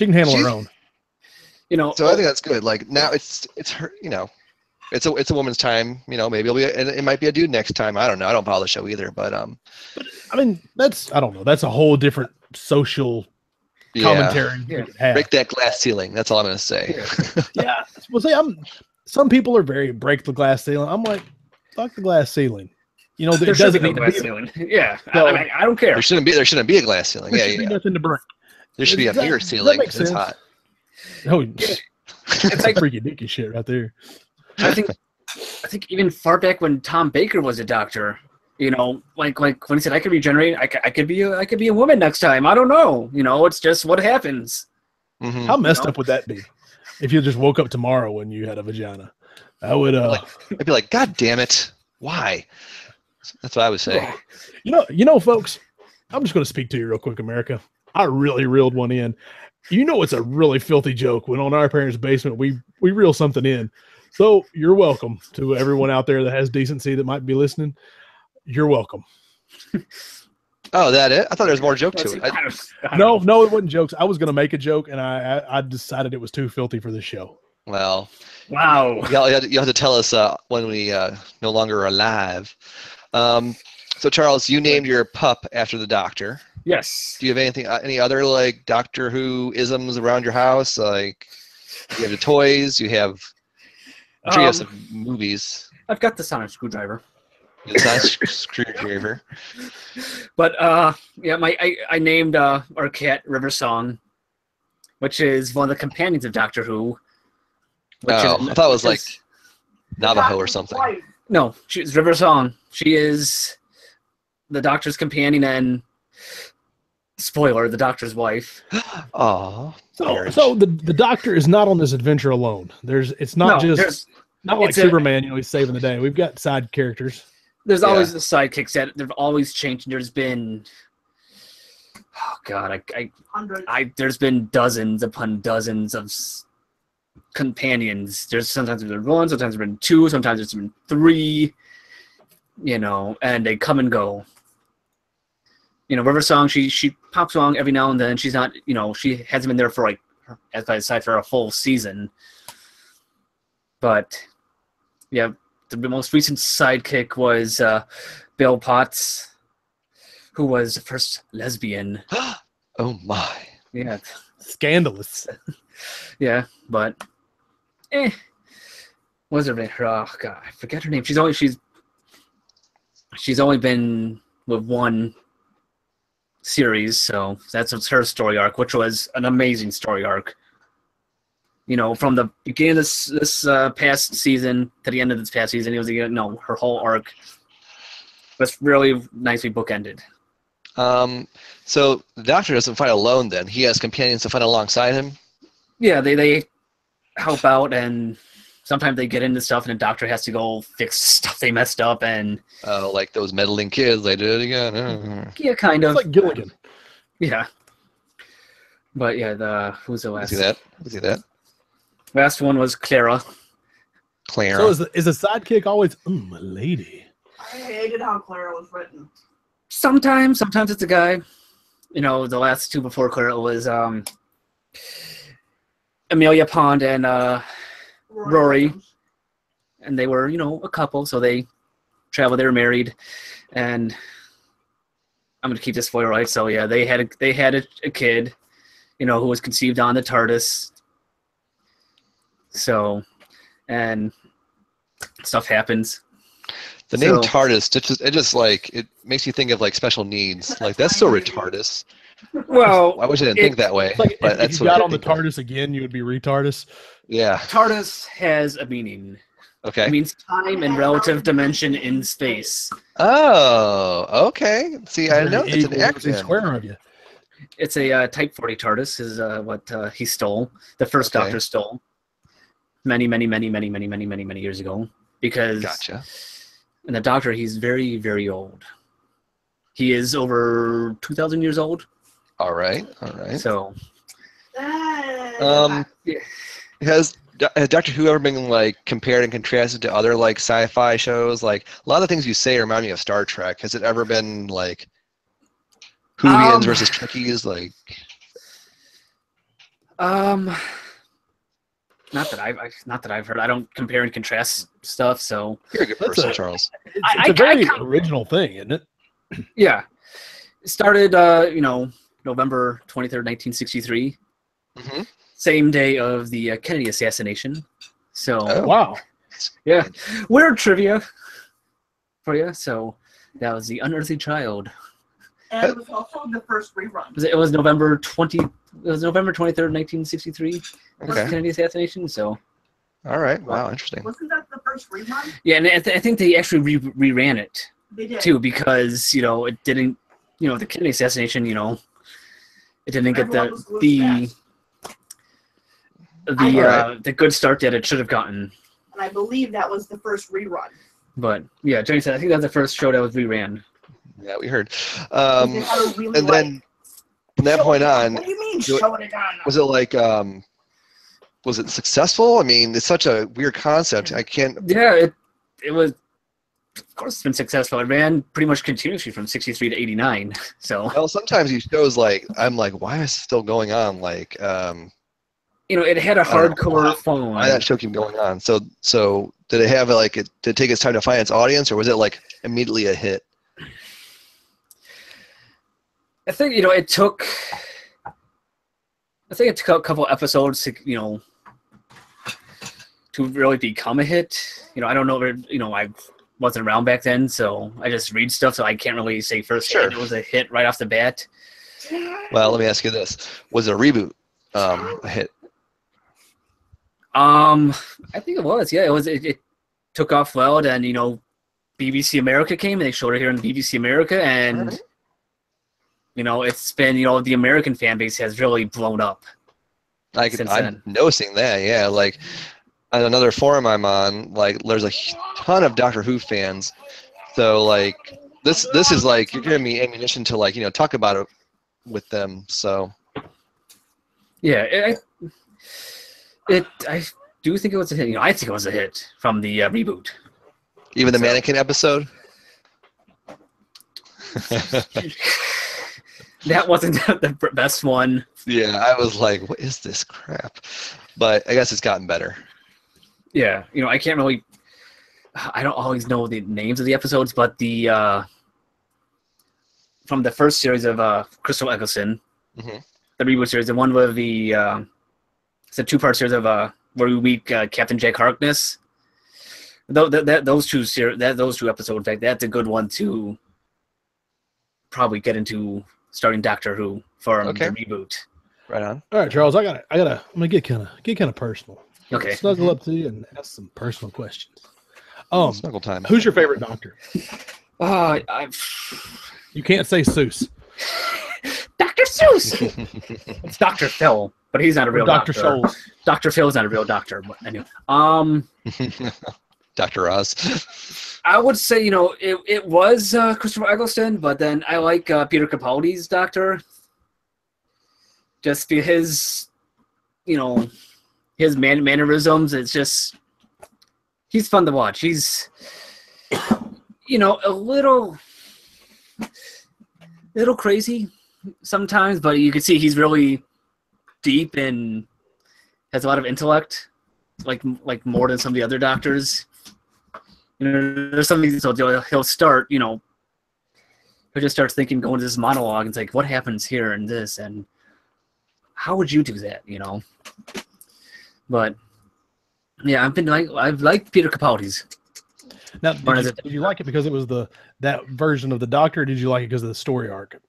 can handle her own. So I think that's good. Like now, it's her. It's a woman's time. Maybe it might be a dude next time. I don't know. I don't follow the show either, but I mean, I don't know. That's a whole different social commentary. Yeah. Break that glass ceiling. That's all I'm going to say. Yeah. Well, see, some people are very break the glass ceiling. I'm like, fuck the glass ceiling. There doesn't need a glass ceiling. Yeah. So, I don't care. There shouldn't be a glass ceiling. There should be nothing to break. There should be a bigger ceiling. It's hot. Oh, it's like freaky dicky shit right there. I think even far back when Tom Baker was a doctor, like when he said I could regenerate, I could be a woman next time. I don't know. It's just what happens. Mm-hmm. How messed up would that be? If you just woke up tomorrow and you had a vagina, I would. I'd be like, God damn it! Why? That's what I would say. Folks, I'm just going to speak to you real quick, America. I really reeled one in. It's a really filthy joke when on Our Parents' Basement we reel something in. So you're welcome to everyone out there that has decency that might be listening. You're welcome. Oh, that it? I thought there was more joke to it. No, it wasn't jokes. I was going to make a joke, and I decided it was too filthy for this show. Well, wow. You have to tell us when we no longer are alive. So Charles, you named your pup after the doctor. Yes. Do you have any other like Doctor Who isms around your house? Like, you have the toys. You have. I'm sure you have some movies. I've got the sonic screwdriver. The sonic screwdriver. But I named our cat River Song, which is one of the companions of Doctor Who. I thought it was like Navajo or something. No, she's River Song. She is the Doctor's companion and, spoiler, the Doctor's wife. Oh. So the Doctor is not on this adventure alone. It's not like Superman, he's saving the day. We've got side characters. There's always the sidekicks that they've always changed. There's been there's been dozens upon dozens of companions. Sometimes there's been one, sometimes there's been two, sometimes there's been three, and they come and go. River Song, she pops along every now and then. She's not, she hasn't been there for as I decide, for a full season. But yeah, the most recent sidekick was Bill Potts, who was the first lesbian. Oh my! Yeah, scandalous. Yeah, but what's her name? Oh God, I forget her name. She's only been with one series, so that's her story arc, which was an amazing story arc. From the beginning of this past season to the end of this past season, it was her whole arc was really nicely bookended. So the Doctor doesn't fight alone then. He has companions to fight alongside him? Yeah, they help out, and sometimes they get into stuff and the Doctor has to go fix stuff they messed up. And like those meddling kids, they did it again. Yeah, kind of. It's like Gilligan. Yeah. But yeah, who's the last? See that? Last one was Clara. So is the sidekick always my lady? I hated how Clara was written. Sometimes it's a guy. The last two before Clara was Amelia Pond and Rory. And they were, a couple, so they traveled, they were married, and I'm gonna keep this spoiler right. So yeah, they had a kid, who was conceived on the TARDIS. So, and stuff happens. The name TARDIS, it just like, it makes you think of like special needs. Like, that's so retarded. Well, I wish I didn't think that way. Like but if that's you what got I on the think of. TARDIS again, you would be retardus. Yeah. TARDIS has a meaning. Okay. It means time and relative dimension in space. Oh, okay. See, I know it's an acronym. Square of you. It's a Type 40 TARDIS is what he stole. The first Doctor stole many years ago. Because Gotcha. And the Doctor, he's very, very old. He is over 2,000 years old. All right. So, has Doctor Who ever been like compared and contrasted to other like sci-fi shows? Like a lot of the things you say remind me of Star Trek. Has it ever been like Whovians versus Trekkies? Like, not that I've heard. I don't compare and contrast stuff. So you're a good person, Charles. It's a very original thing, isn't it? Yeah, it started November 23rd, 1963. Mm-hmm. Same day of the Kennedy assassination. So wow, yeah, weird trivia for you. So that was the Unearthly Child. And it was also the first rerun. It was November 23rd, 1963. Was the Kennedy assassination. So. All right. Wow. Interesting. Wasn't that the first rerun? Yeah, and I think they actually reran it. They did. Too, because it didn't, the Kennedy assassination, it didn't get the good start that it should have gotten. And I believe that was the first rerun. But yeah, Jenny said I think that was the first show that was reran. Yeah, we heard. And then from that point on, what do you mean showing it on? Was it like was it successful? I mean, it's such a weird concept. I can't. Yeah, it was. Of course, it's been successful. It ran pretty much continuously from 63 to 89. So. Well, sometimes these shows I'm like, why is it still going on? Like, it had a hardcore following. Why that show keep going on? So did it have did it take its time to find its audience, or was it like immediately a hit? I think it took. I think it took a couple episodes to to really become a hit. I don't know. I wasn't around back then, so I just read stuff, so I can't really say firsthand it was a hit right off the bat. Well, let me ask you this: was a reboot a hit? I think it was. Yeah, it was. It took off well. Then BBC America came, and they showed it here on BBC America, and it's been the American fan base has really blown up. I'm noticing that. Yeah, like. On another forum I'm on, there's a ton of Doctor Who fans, so this is you're giving me ammunition to talk about it with them. So yeah, I do think it was a hit. I think it was a hit from the reboot. Even the mannequin episode. That wasn't the best one. Yeah, I was like, what is this crap? But I guess it's gotten better. Yeah, I can't really. I don't always know the names of the episodes, but from the first series of Crystal Eccleston, the reboot series, the one with it's a two-part series of where we meet Captain Jack Harkness. Those two episodes, in fact, that's a good one to probably get into starting Doctor Who for the reboot. Right on. All right, Charles, I'm gonna get kind of personal. Okay. Snuggle up to you and ask some personal questions. Snuggle time. Who's your favorite Doctor? You can't say Seuss. Dr. Seuss. It's Dr. Phil, but he's not a real doctor. Scholes. Dr. Phil's not a real doctor, but anyway. Dr. Oz. I would say, it was Christopher Eccleston, but then I like Peter Capaldi's Doctor. Just his, his mannerisms. It's just, he's fun to watch. He's, a little crazy sometimes, but you can see he's really deep and has a lot of intellect, like more than some of the other doctors. There's something, so he'll start, he'll just start thinking, going to this monologue, and it's like, what happens here and this, and how would you do that, But yeah, I've liked Peter Capaldi's. Now, did you like it because it was that version of the Doctor, or did you like it because of the story arc?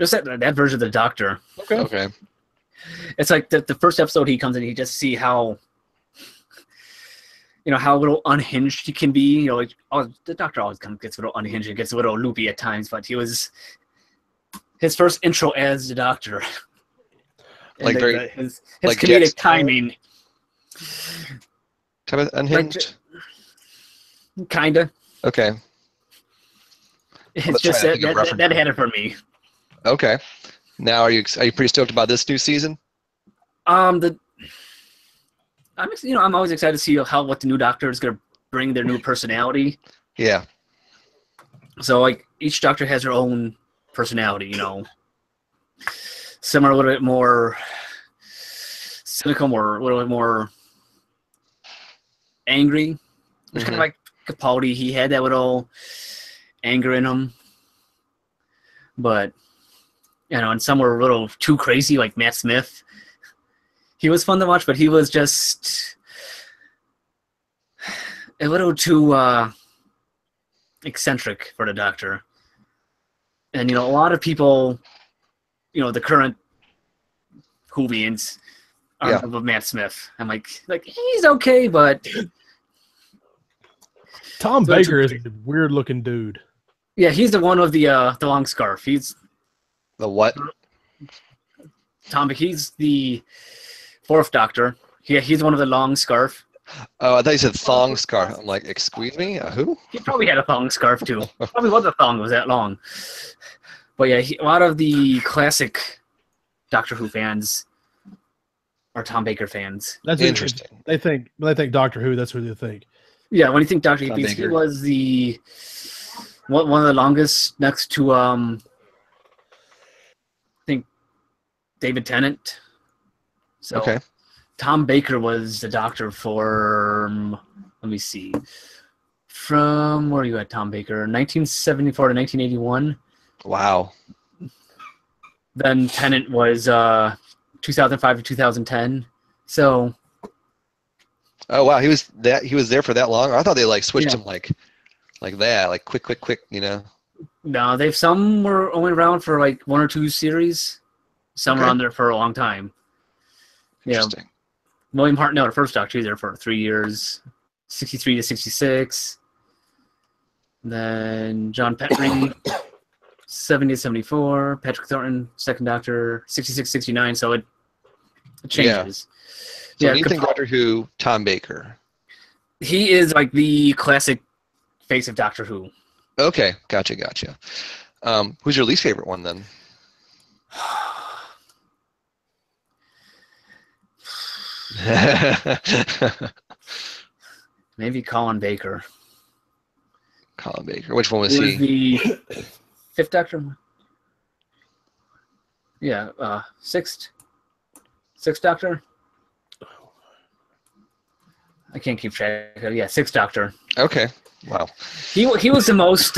Just that version of the Doctor. Okay. It's like the first episode he comes in, you just see how, how little unhinged he can be. Like, the Doctor always gets a little unhinged and gets a little loopy at times, but his first intro as the Doctor. Like his like comedic timing. Kind of unhinged? Kinda. Okay. It's just that had it for me. Okay. Now, are you pretty stoked about this new season? I'm always excited to see what the new Doctor is going to bring, their new personality. Yeah. So like each Doctor has their own personality. Some are a little bit more cynical, or a little bit more angry. Which kind of like Capaldi, he had that little anger in him, but and some were a little too crazy, like Matt Smith. He was fun to watch, but he was just a little too eccentric for the Doctor. And a lot of people, the current Whovians are of Matt Smith. I'm like he's okay, but Tom Baker is a weird looking dude. Yeah, he's the one with the long scarf. He's the what? He's the fourth Doctor. Yeah, he's one of the long scarf. Oh, I thought you said thong scarf. I'm like, excuse me, who? He probably had a thong scarf too. Probably was a thong. It was that long. But yeah, a lot of the classic Doctor Who fans are Tom Baker fans. That's interesting. They think Doctor Who. That's what they think. Yeah, when you think Doctor Who, he was one of the longest, next to I think David Tennant. So okay. Tom Baker was the Doctor for, let me see, from where are you at, Tom Baker? 1974 to 1981. Wow. Then Tennant was 2005 to 2010. So. Oh wow, he was there for that long? I thought they switched him like that, quick, No, some were only around for one or two series. Some were on there for a long time. Interesting. William Hartnell, the first Doctor, he was there for 3 years, 63 to 66. Then John Petrie, 70 to 74. Patrick Thornton, second Doctor, 66, 69. So it changes. So when you think Doctor Who, Tom Baker. He is the classic face of Doctor Who. Okay, gotcha. Who's your least favorite one then? Maybe Colin Baker. Colin Baker. Which one was he? The fifth Doctor. Yeah, sixth Doctor. I can't keep track. Yeah, sixth Doctor. Okay. Wow. He was the most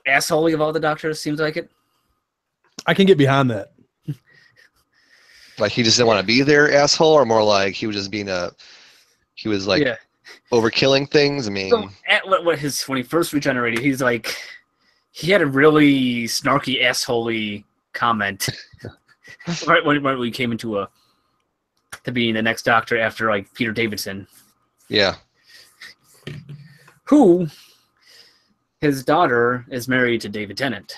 assholey of all the Doctors. Seems like it. I can get behind that. Like he just didn't want to be there, asshole, or more like he was just being overkilling things. I mean, so when he first regenerated, he had a really snarky, assholey comment right when we came into to being the next Doctor after Peter Davison. Yeah. Who his daughter is married to David Tennant,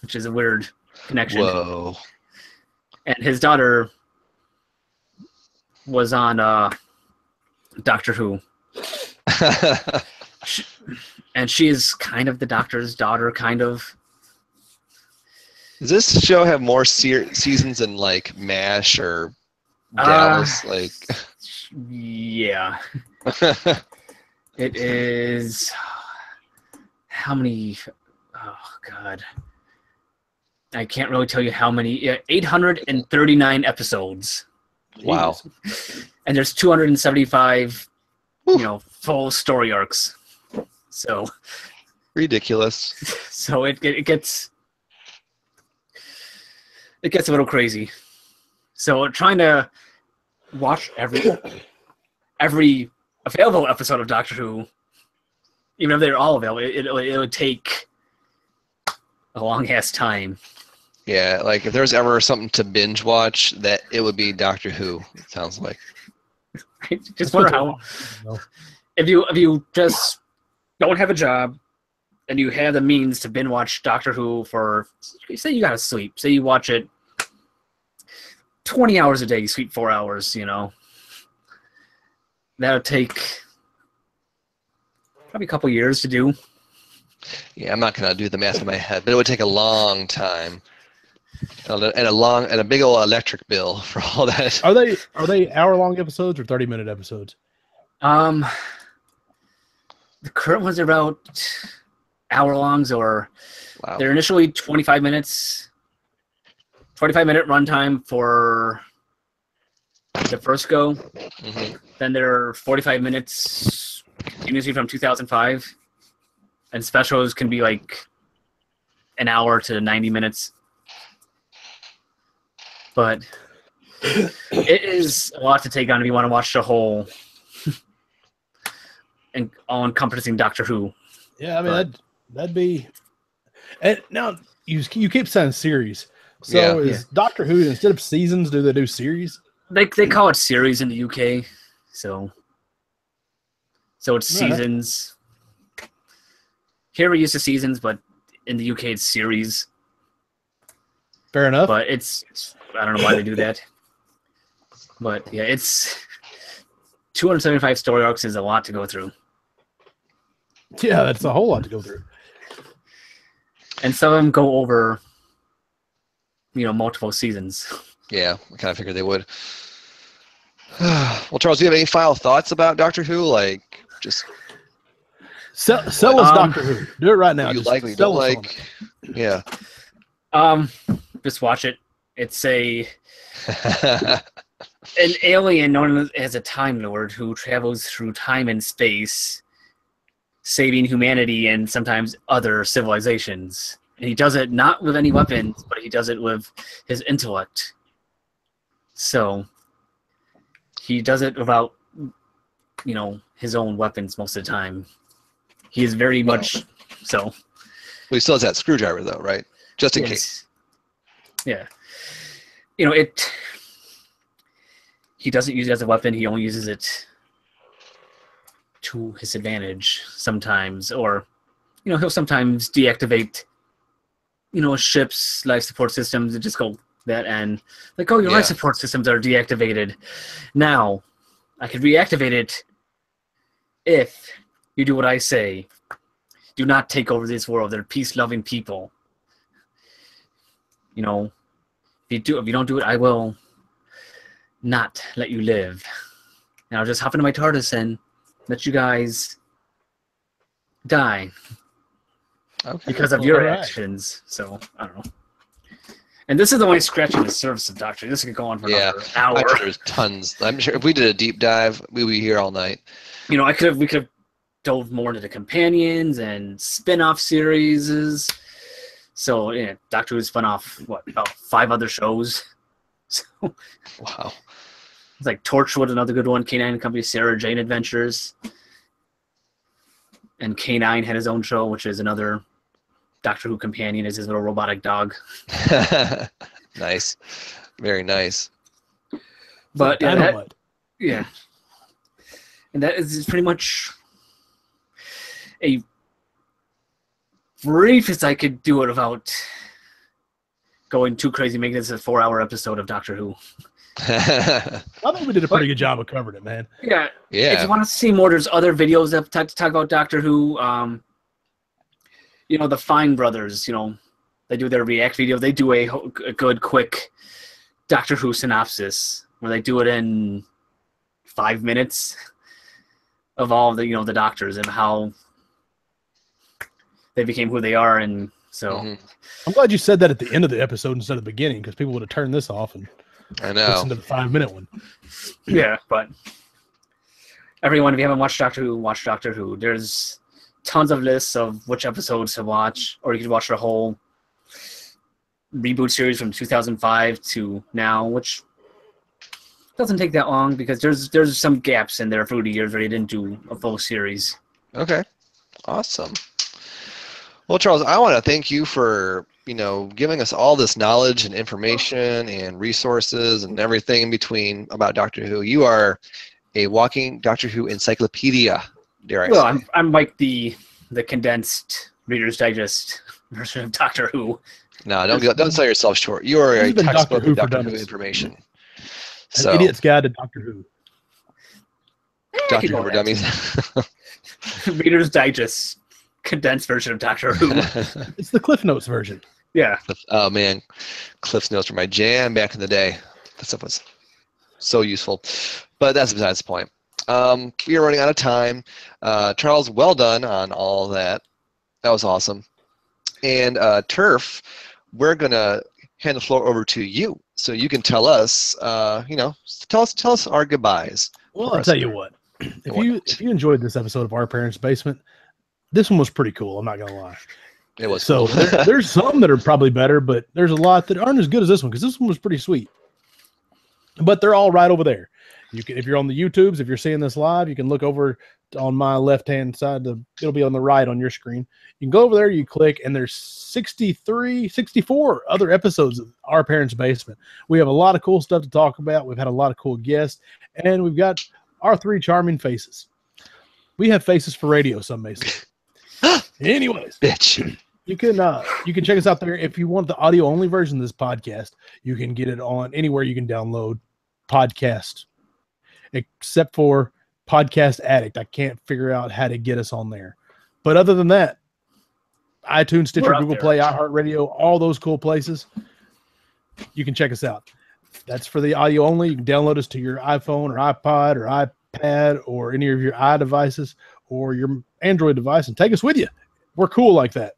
which is a weird connection. Whoa. And his daughter was on Doctor Who. And she is kind of the Doctor's daughter, kind of. Does this show have more seasons than MASH or Dallas? Yeah. It is. How many? Oh, God. I can't really tell you how many. 839 episodes. Wow. And there's 275, full story arcs. So. Ridiculous. So it gets a little crazy. So trying to watch every available episode of Doctor Who, even if they're all available, it would take a long ass time. Yeah, like if there's ever something to binge watch, that it would be Doctor Who. It sounds like. I just wonder how. If you just don't have a job and you have the means to binge watch Doctor Who for, say you gotta sleep, say you watch it 20 hours a day, you sleep 4 hours, you know, that would take probably a couple years to do. Yeah, I'm not gonna do the math in my head, but it would take a long time. And a big old electric bill for all that. Are they hour-long episodes or 30-minute episodes? The current ones are about hour-longs, or they're initially 25 minutes, 25-minute runtime for the first go. Mm-hmm. Then they're 45 minutes, usually from 2005, and specials can be like an hour to 90 minutes. But it is a lot to take on if you want to watch the whole and all-encompassing Doctor Who. Yeah, I mean that'd be. And now you keep saying series. So is Doctor Who, instead of seasons, do they do series? They call it series in the UK, so it's seasons. Here we use the seasons, but in the UK it's series. Fair enough. But I don't know why they do that. But yeah, it's 275 story arcs is a lot to go through. Yeah, that's a whole lot to go through. And some of them go over, multiple seasons. Yeah, I kind of figured they would. Well, Charles, do you have any final thoughts about Doctor Who? Like, just sell us Doctor Who. Do it right now. You like, don't like, yeah. Just watch it. It's an alien known as a Time Lord who travels through time and space, saving humanity and sometimes other civilizations. And he does it not with any weapons, but he does it with his intellect. So he does it without, his own weapons most of the time. He is very much so. Well, he still has that screwdriver, though, right? Just in case. Yeah. He doesn't use it as a weapon. He only uses it to his advantage sometimes, or he'll sometimes deactivate a ship's life support systems and just go that and like, oh, your life support systems are deactivated. Now I could reactivate it if you do what I say. Do not take over this world. They're peace-loving people. If you don't do it, I will not let you live. And I'll just hop into my TARDIS and let you guys die. Okay. Because of your actions. So, I don't know. And this is only scratching the surface of Doctor Who. This could go on for another hour. I'm sure there's tons. I'm sure if we did a deep dive, we'd be here all night. We could have dove more into the companions and spin-off series. So, yeah, Doctor Who spun off, about 5 other shows. So, wow. It's like Torchwood, another good one. K9 and Company, Sarah Jane Adventures. And K9 had his own show, which is another Doctor Who companion, is his little robotic dog. Nice. Very nice. But, yeah. And that is pretty much a brief as I could do it without going too crazy, making this a 4-hour episode of Doctor Who. I think we did a pretty good job of covering it, man. Yeah. If you want to see more, there's other videos that talk about Doctor Who. The Fine Brothers, they do their React video. They do a good, quick Doctor Who synopsis where they do it in 5 minutes of all the, the doctors and how they became who they are. And so I'm glad you said that at the end of the episode instead of the beginning, because people would have turned this off and listen to the 5-minute one. Yeah, but everyone, if you haven't watched Doctor Who, watch Doctor Who. There's tons of lists of which episodes to watch, or you could watch the whole reboot series from 2005 to now, which doesn't take that long because there's some gaps in there through the years where they didn't do a full series. Okay, awesome. Well, Charles, I want to thank you for, giving us all this knowledge and information and resources and everything in between about Doctor Who. You are a walking Doctor Who encyclopedia, dare I say. I'm like the condensed Reader's Digest version of Doctor Who. No, don't sell yourself short. You are a textbook of Doctor Who information. An idiot's guide to Doctor Who. Doctor Who for Dummies. Reader's Digest condensed version of Doctor Who. It's the Cliff Notes version. Yeah. Oh man, Cliff Notes were my jam back in the day. That stuff was so useful. But that's besides the point. We are running out of time. Charles, well done on all that. That was awesome. And Turf, we're gonna hand the floor over to you, so you can tell us, tell us our goodbyes. Well, I'll tell you what. If you enjoyed this episode of Our Parents' Basement, this one was pretty cool. I'm not gonna lie. It was so cool. There's some that are probably better, but there's a lot that aren't as good as this one because this one was pretty sweet. But they're all right over there. You can, if you're on the YouTubes, if you're seeing this live, you can look over on my left-hand side. It'll be on the right on your screen. You can go over there, you click, and there's 64 other episodes of Our Parents' Basement. We have a lot of cool stuff to talk about. We've had a lot of cool guests, and we've got our three charming faces. We have faces for radio, some may say. Anyways, bitch. You can check us out there. If you want the audio only version of this podcast, you can get it on anywhere you can download podcast, except for Podcast Addict. I can't figure out how to get us on there. But other than that, iTunes, Stitcher, Google Play, iHeartRadio, all those cool places, you can check us out. That's for the audio only. You can download us to your iPhone or iPod or iPad or any of your iDevices or your Android device and take us with you. We're cool like that.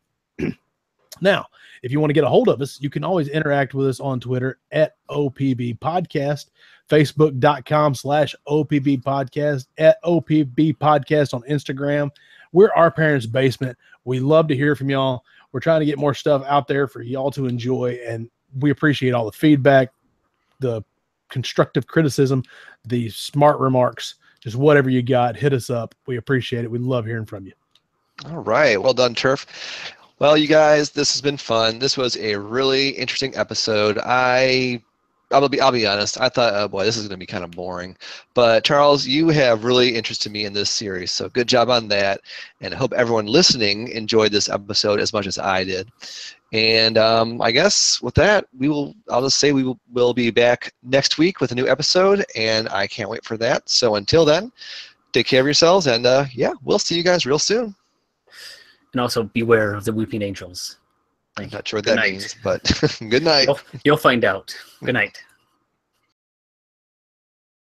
Now, if you want to get a hold of us, you can always interact with us on Twitter at OPB Podcast, Facebook.com/OPB Podcast, at OPB Podcast on Instagram. We're Our Parents' Basement. We love to hear from y'all. We're trying to get more stuff out there for y'all to enjoy, and we appreciate all the feedback, the constructive criticism, the smart remarks, just whatever you got, hit us up. We appreciate it. We love hearing from you. All right. Well done, Turf. Well, you guys, this has been fun. This was a really interesting episode. I'll be honest. I thought, oh boy, this is going to be kind of boring. But Charles, you have really interested me in this series, so good job on that. And I hope everyone listening enjoyed this episode as much as I did. And I guess with that, I'll just say we'll be back next week with a new episode, and I can't wait for that. So until then, take care of yourselves, and yeah, we'll see you guys real soon. And also beware of the weeping angels. I'm not sure what that means, but good night. You'll find out. Good night.